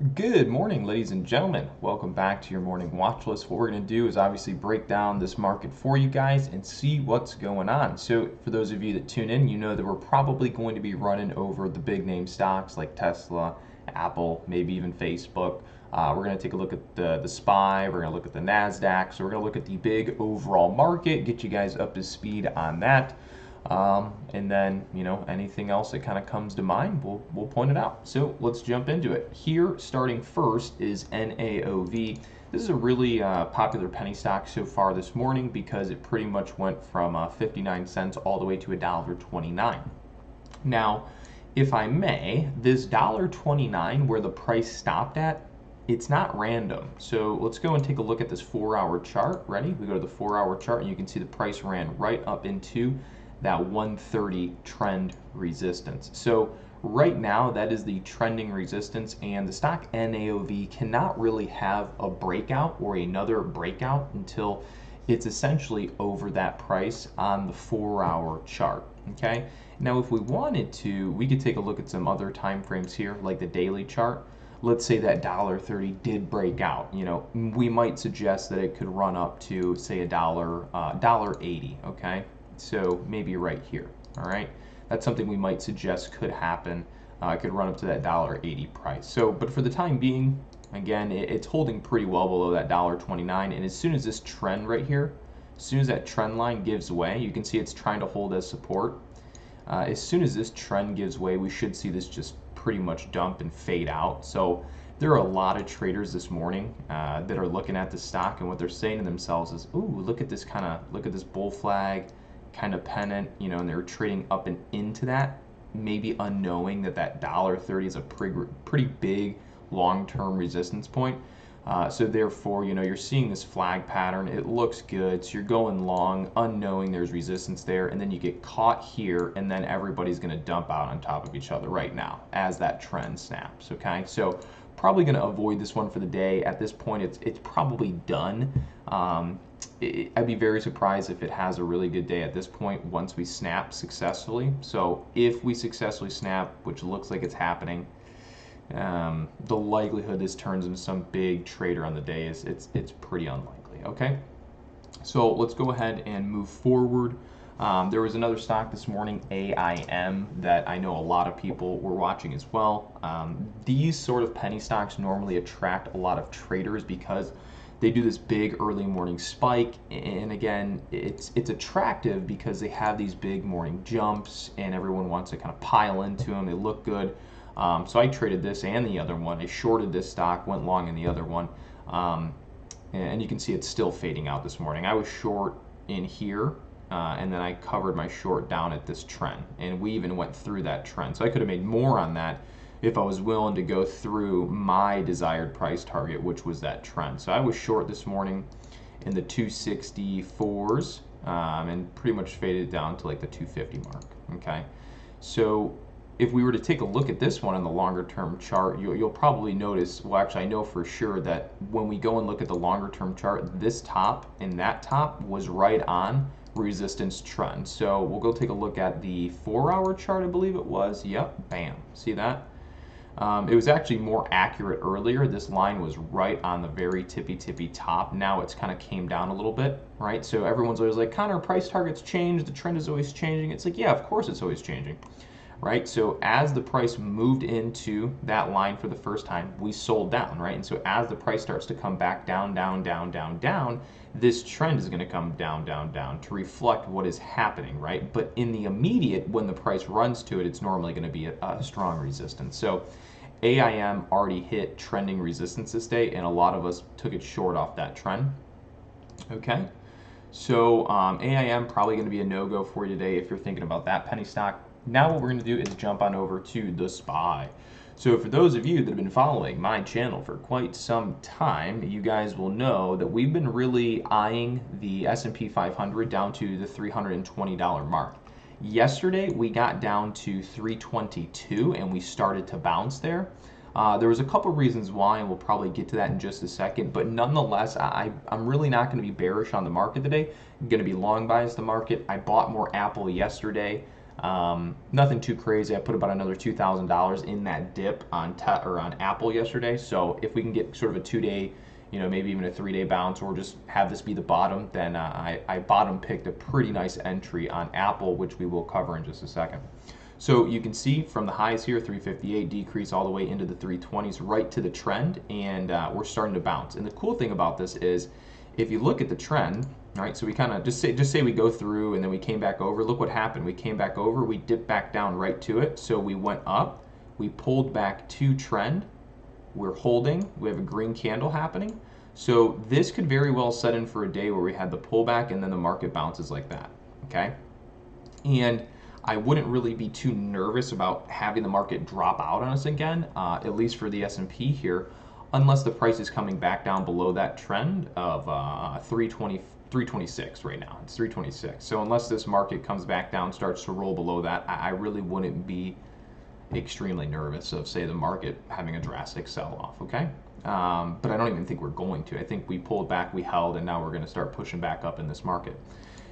Good morning, ladies and gentlemen. Welcome back to your morning watch list. What we're going to do is obviously break down this market for you guys and see what's going on. So, for those of you that tune in, you know that we're probably going to be running over the big name stocks like Tesla, Apple, maybe even Facebook. We're going to take a look at the SPY. We're going to look at the Nasdaq. So, we're going to look at the big overall market, get you guys up to speed on that. And then, anything else that kind of comes to mind, we'll point it out. So let's jump into it. Here, starting first is NAOV. This is a really popular penny stock so far this morning because it pretty much went from 59 cents all the way to $1.29. Now, if I may, this $1.29 where the price stopped at, it's not random. So let's go and take a look at this 4-hour chart. Ready? We go to the 4-hour chart and you can see the price ran right up into that 130 trend resistance. So right now that is the trending resistance, and the stock NAOV cannot really have a breakout or another breakout until it's essentially over that price on the 4-hour chart. Okay, now if we wanted to, we could take a look at some other time frames here, like the daily chart. Let's say that $1.30 did break out. We might suggest that it could run up to, say, $1.80. Okay, so maybe right here. All right, that's something we might suggest could happen. It could run up to that $1.80 price. So, but for the time being, again, it's holding pretty well below that $1.29. And as soon as this trend right here, as soon as that trend line gives way, you can see it's trying to hold as support. As soon as this trend gives way, we should see this just pretty much dump and fade out. So there are a lot of traders this morning that are looking at the stock, and what they're saying to themselves is, "Ooh, look at this bull flag kind of pennant," and they're trading up and into that, maybe unknowing that that $1.30 is a pretty big long-term resistance point. So therefore, you're seeing this flag pattern. It looks good. So you're going long, unknowing there's resistance there, and then you get caught here, and then everybody's going to dump out on top of each other right now as that trend snaps. Okay, so probably going to avoid this one for the day. At this point, it's probably done. I'd be very surprised if it has a really good day at this point once we snap successfully. So if we successfully snap, which looks like it's happening, the likelihood this turns into some big trader on the day is it's pretty unlikely. Okay, so let's go ahead and move forward. There was another stock this morning, AIM, that I know a lot of people were watching as well. These sort of penny stocks normally attract a lot of traders because they do this big early morning spike, and again, it's attractive because they have these big morning jumps and everyone wants to kind of pile into them. They look good. So I traded this and the other one. I shorted this stock, went long in the other one, and you can see it's still fading out this morning. I was short in here, and then I covered my short down at this trend, and we even went through that trend. So I could have made more on that if I was willing to go through my desired price target, which was that trend. So I was short this morning in the 264s, and pretty much faded down to like the 250 mark. Okay, so if we were to take a look at this one on the longer term chart, you'll probably notice, well, actually I know for sure that when we go and look at the longer term chart, this top and that top was right on resistance trend. So we'll go take a look at the 4-hour chart, I believe it was. Yep, bam, see that? It was actually more accurate earlier. This line was right on the very tippy top. Now it's kind of came down a little bit, right? So everyone's always like, Connor, price targets change, the trend is always changing. It's like, yeah, of course it's always changing, right? So as the price moved into that line for the first time, we sold down, right? And so as the price starts to come back down, this trend is going to come down to reflect what is happening, right? But in the immediate, when the price runs to it, it's normally going to be a strong resistance. So AIM already hit trending resistance this day, and a lot of us took it short off that trend. Okay, so AIM probably going to be a no-go for you today if you're thinking about that penny stock. Now what we're going to do is jump on over to the SPY. So for those of you that have been following my channel for quite some time, you guys will know that we've been really eyeing the S&P 500 down to the $320 mark. Yesterday we got down to 322 and we started to bounce there. There was a couple reasons why, and we'll probably get to that in just a second, but nonetheless, I'm really not going to be bearish on the market today. I'm going to be long biased the market. I bought more Apple yesterday Nothing too crazy. I put about another $2,000 in that dip on on Apple yesterday. So if we can get sort of a 2-day, maybe even a 3-day bounce, or just have this be the bottom, then I bottom picked a pretty nice entry on Apple, which we will cover in just a second. So you can see from the highs here, 358, decrease all the way into the 320s, right to the trend, and we're starting to bounce. And the cool thing about this is, if you look at the trend, right? So we kind of just say we go through and then we came back over. Look what happened. We came back over, we dipped back down right to it. So we went up, we pulled back to trend. We're holding. We have a green candle happening. So this could very well set in for a day where we had the pullback and then the market bounces like that. Okay, and I wouldn't really be too nervous about having the market drop out on us again, at least for the S&P here, unless the price is coming back down below that trend of 326 right now. It's 326. So unless this market comes back down, starts to roll below that, I really wouldn't be extremely nervous of, say, the market having a drastic sell-off, okay? But I don't even think we're going to. I think we pulled back, we held, and now we're going to start pushing back up in this market.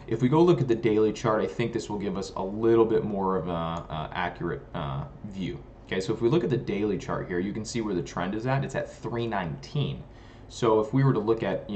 If we go look at the daily chart, I think this will give us a little bit more of an accurate view. Okay, so if we look at the daily chart here, you can see where the trend is at. It's at 319. So if we were to look at,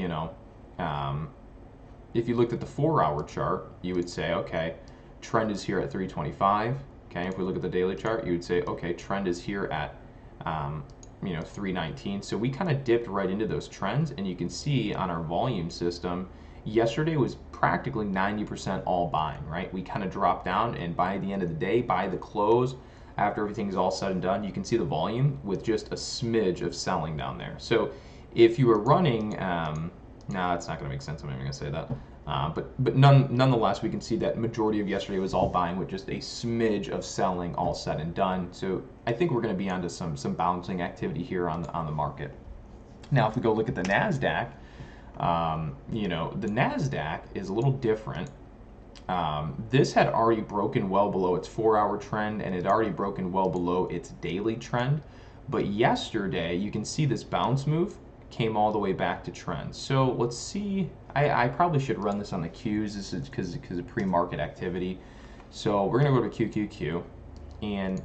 if you looked at the 4-hour chart, you would say, okay, trend is here at 325. Okay, if we look at the daily chart, you would say, okay, trend is here at 319. So we kind of dipped right into those trends, and you can see on our volume system, yesterday was practically 90% all buying, right? We kind of dropped down, and by the end of the day, by the close, after everything's all said and done, you can see the volume with just a smidge of selling down there. So if you were running, no, that's not going to make sense. I'm not even going to say that. But nonetheless, we can see that majority of yesterday was all buying with just a smidge of selling, all said and done. So I think we're going to be onto some bouncing activity here on the market. Now, if we go look at the Nasdaq, the Nasdaq is a little different. This had already broken well below its 4-hour trend, and it had already broken well below its daily trend. But yesterday, you can see this bounce move came all the way back to trend. So let's see. I probably should run this on the Qs. This is because of pre-market activity. So we're going to go to QQQ, and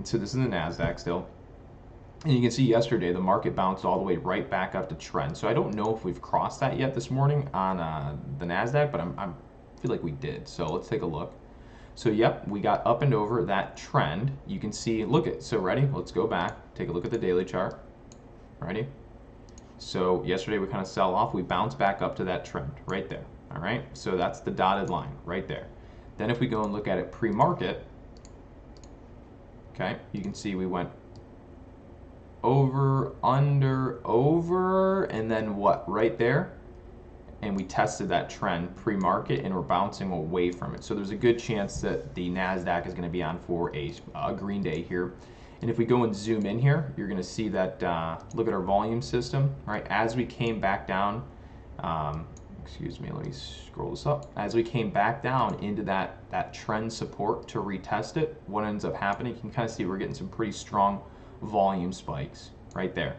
so this is the Nasdaq still. And you can see yesterday the market bounced all the way right back up to trend. So I don't know if we've crossed that yet this morning on the Nasdaq, but I feel like we did. So let's take a look. So yep, we got up and over that trend. You can see, so ready? Let's go back, take a look at the daily chart. Ready? So yesterday we kind of sell off. We bounce back up to that trend right there. All right. So that's the dotted line right there. Then if we go and look at it pre-market, okay, you can see we went over, under, over, and then what? Right there. And we tested that trend pre-market, and we're bouncing away from it. So there's a good chance that the Nasdaq is going to be on for a green day here. And if we go and zoom in here, you're going to see that, look at our volume system, right? As we came back down, excuse me, let me scroll this up. As we came back down into that trend support to retest it, what ends up happening, you can kind of see we're getting some pretty strong volume spikes right there.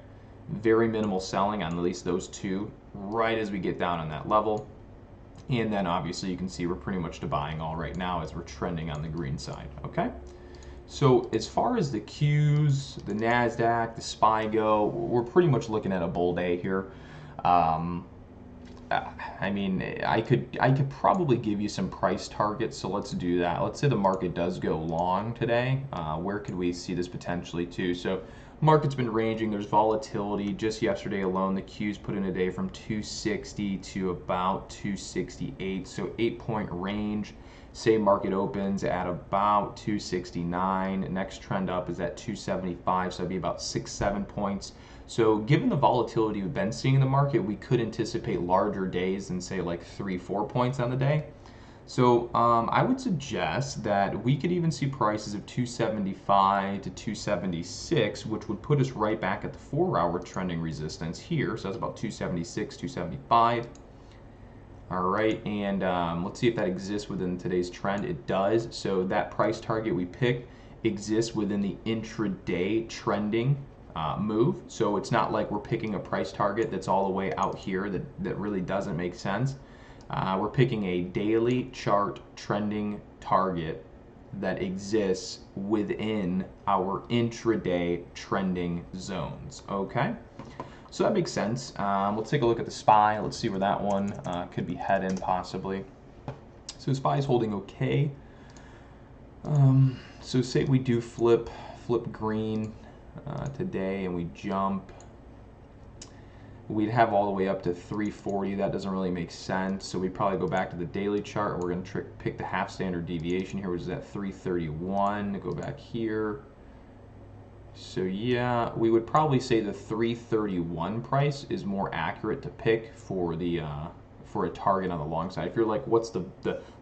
Very minimal selling on at least those two right as we get down on that level. And then obviously you can see we're pretty much to buying all right now as we're trending on the green side, okay? So as far as the Qs, the Nasdaq, the SPY go, we're pretty much looking at a bull day here. I mean, I could probably give you some price targets, so let's do that. Let's say the market does go long today. Where could we see this potentially to? So market's been ranging. There's volatility. Just yesterday alone, the Qs put in a day from 260 to about 268, so 8-point range. Say market opens at about 269. Next trend up is at 275, so that'd be about 6-7 points. So given the volatility we've been seeing in the market, we could anticipate larger days than say like 3-4 points on the day. So I would suggest that we could even see prices of 275 to 276, which would put us right back at the 4-hour trending resistance here. So that's about 276, 275. All right, and let's see if that exists within today's trend. It does. So that price target we picked exists within the intraday trending move. So it's not like we're picking a price target that's all the way out here that really doesn't make sense. We're picking a daily chart trending target that exists within our intraday trending zones. Okay, so that makes sense. Let's take a look at the SPY. Let's see where that one could be heading possibly. So SPY is holding okay. So say we do flip green today and we jump, we'd have all the way up to 340. That doesn't really make sense. So we'd probably go back to the daily chart. We're going to pick the half standard deviation here, which is at 331. Go back here. So yeah, we would probably say the 331 price is more accurate to pick for the for a target on the long side. If you're like, what's the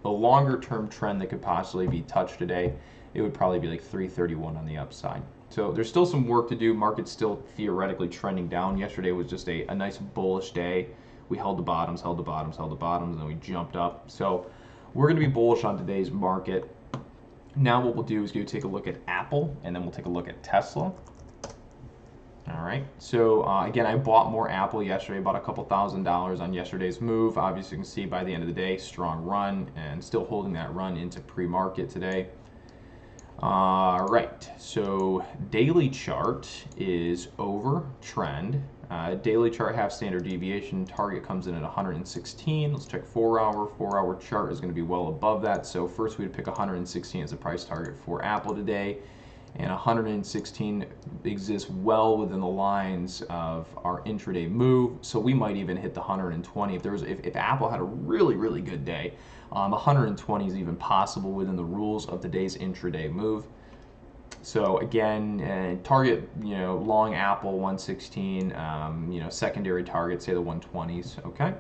longer term trend that could possibly be touched today, it would probably be like 331 on the upside. So there's still some work to do. Market's still theoretically trending down. Yesterday was just a nice bullish day. We held the bottoms, held the bottoms, held the bottoms, and then we jumped up. So we're going to be bullish on today's market. Now what we'll do is go take a look at Apple, and then we'll take a look at Tesla. All right, so again, I bought more Apple yesterday, bought a couple $1,000s on yesterday's move. Obviously, you can see by the end of the day, strong run, and still holding that run into pre-market today. All right, so daily chart is over trend. Daily chart half standard deviation target comes in at 116. Let's check 4-hour. 4-hour chart is going to be well above that. So first we'd pick 116 as a price target for Apple today. And 116 exists well within the lines of our intraday move, so we might even hit the 120 if Apple had a really good day. 120 is even possible within the rules of today's intraday move. So again, target, long Apple 116, secondary target, say the 120s. Okay,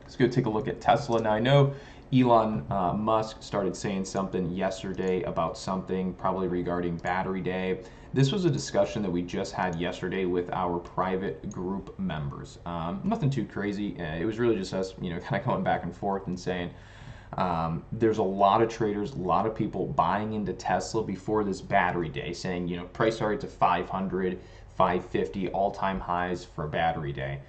let's go take a look at Tesla. Now I know Elon Musk started saying something yesterday about something probably regarding battery day. This was a discussion that we just had yesterday with our private group members. Nothing too crazy. It was really just us, kind of going back and forth and saying there's a lot of traders, a lot of people buying into Tesla before this battery day, saying, price target to 500, 550, all-time highs for battery day.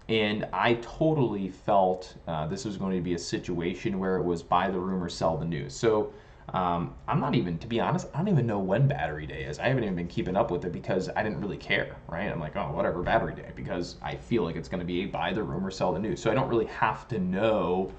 And I totally felt this was going to be a situation where it was buy the rumor, sell the news. So I'm not even, to be honest, I don't even know when battery day is. I haven't even been keeping up with it because I didn't really care, right? I'm like, oh, whatever, battery day, because I feel like it's going to be a buy the rumor, sell the news. So I don't really have to know,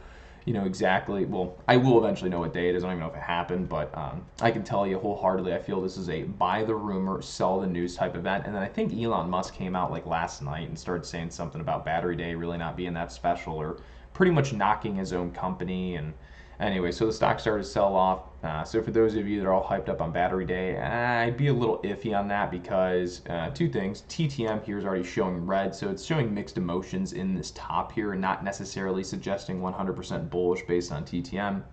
exactly. Well, I will eventually know what day it is. I don't even know if it happened, but I can tell you wholeheartedly, I feel this is a buy the rumor, sell the news type event. And then I think Elon Musk came out like last night and started saying something about battery day really not being that special, or pretty much knocking his own company. And anyway, so the stock started to sell off. So for those of you that are all hyped up on battery day, I'd be a little iffy on that because two things. TTM here is already showing red, so it's showing mixed emotions in this top here and not necessarily suggesting 100% bullish based on TTM.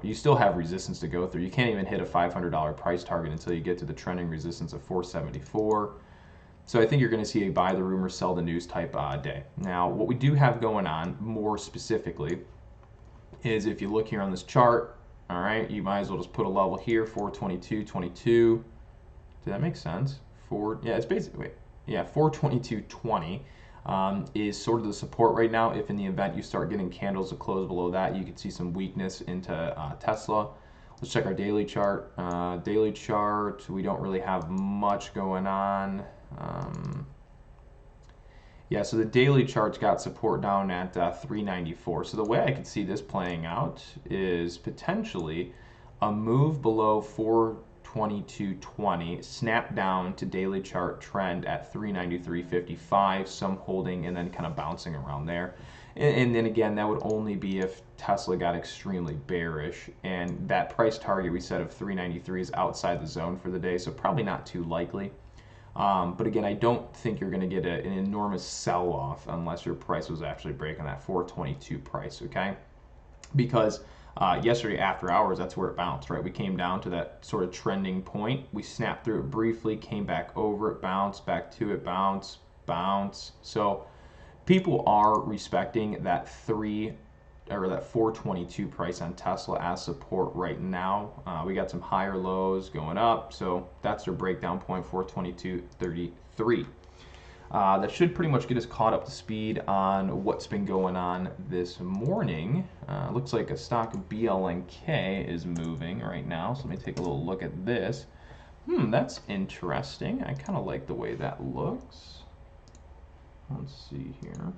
You still have resistance to go through. You can't even hit a $500 price target until you get to the trending resistance of 474. So I think you're going to see a buy the rumor, sell the news type day. Now, what we do have going on more specifically is if you look here on this chart, all right, you might as well just put a level here, 422.22. Did that make sense? It's basically, 422.20 is sort of the support right now. If in the event you start getting candles to close below that, you could see some weakness into Tesla. Let's check our daily chart. Daily chart, we don't really have much going on. So the daily chart's got support down at 394. So the way I could see this playing out is potentially a move below 422.20, snap down to daily chart trend at 393.55, some holding and then kind of bouncing around there. And then again, that would only be if Tesla got extremely bearish, and that price target we set of 393 is outside the zone for the day, so probably not too likely. But again, I don't think you're going to get an enormous sell-off unless your price was actually breaking that 422 price, okay? Because yesterday after hours, that's where it bounced, right? We came down to that sort of trending point. We snapped through it briefly, came back over it, bounced back to it, bounce. So people are respecting that 422 price on Tesla as support right now. We got some higher lows going up, so that's their breakdown point, 422.33. That should pretty much get us caught up to speed on what's been going on this morning. Looks like a stock BLNK is moving right now, so let me take a little look at this. That's interesting. I kind of like the way that looks. Let's see here.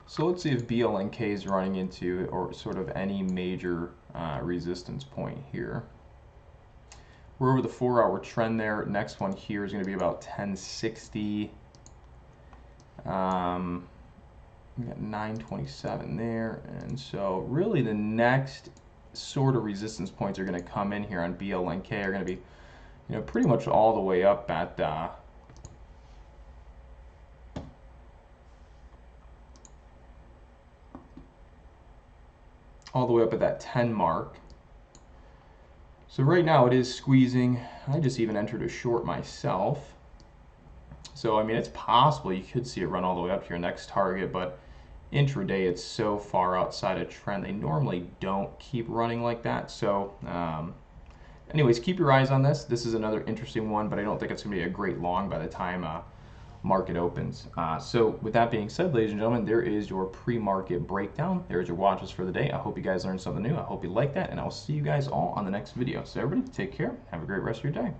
So let's see if BLNK is running into or sort of any major resistance point here. We're over the 4-hour trend there. Next one here is going to be about 1060. We got 927 there, and so really the next sort of resistance points are going to come in here on BLNK are going to be, pretty much all the way up at that 10 mark. So right now it is squeezing. I just even entered a short myself. So I mean, it's possible you could see it run all the way up to your next target, but intraday it's so far outside of trend. They normally don't keep running like that. So anyways, keep your eyes on this. This is another interesting one, but I don't think it's going to be a great long by the time market opens. So with that being said, ladies and gentlemen, there is your pre-market breakdown. There's your watches for the day. I hope you guys learned something new. I hope you like that, and I'll see you guys all on the next video. So everybody, take care. Have a great rest of your day.